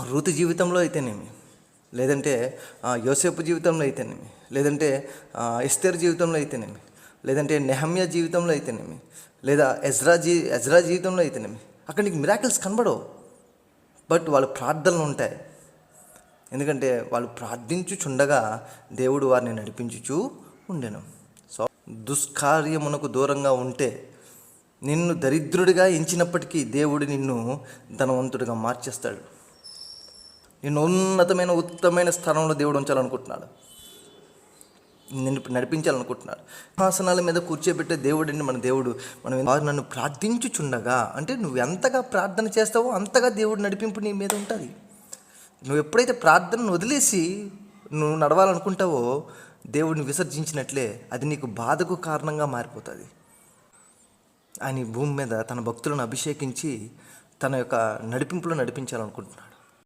Ruth జీవితంలో అయితేనేమి, లేదంటే యోసేపు జీవితంలో అయితేనేమి, లేదంటే ఎస్తేర్ జీవితంలో అయితేనేమి, లేదంటే నెహమ్యా జీవితంలో అయితేనేమి, లేదా ఎజ్రా జీవితంలో అయితేనేమి, అక్కడ నీకు మిరాకిల్స్ కనబడవు. బట్ వాళ్ళ ప్రార్థనలు ఉంటాయి. ఎందుకంటే వాళ్ళు ప్రార్థించుచుండగా దేవుడు వారిని నడిపించుచూ ఉండెను. సో దుష్కార్యమునకు దూరంగా ఉంటే, నిన్ను దరిద్రుడిగా ఎంచినప్పటికీ దేవుడు నిన్ను ధనవంతుడిగా మార్చేస్తాడు. నిన్ను ఉన్నతమైన ఉత్తమమైన స్థానంలో దేవుడు ఉంచాలనుకుంటున్నాడు. నిన్ను నడిపించాలనుకుంటున్నాడు. సింహాసనాల మీద కూర్చోబెట్టే దేవుడిని మన దేవుడు. వారు నన్ను ప్రార్థించుచుండగా అంటే నువ్వు ఎంతగా ప్రార్థన చేస్తావో అంతగా దేవుడు నడిపింపు నీ మీద ఉంటుంది. నువ్వు ఎప్పుడైతే ప్రార్థనను వదిలేసి నువ్వు నడవాలనుకుంటావో దేవుడిని విసర్జించినట్లే అది నీకు బాధకు కారణంగా మారిపోతుంది. ఆయన ఈ భూమి మీద తన భక్తులను అభిషేకించి తన యొక్క నడిపింపులో నడిపించాలనుకుంటున్నాడు.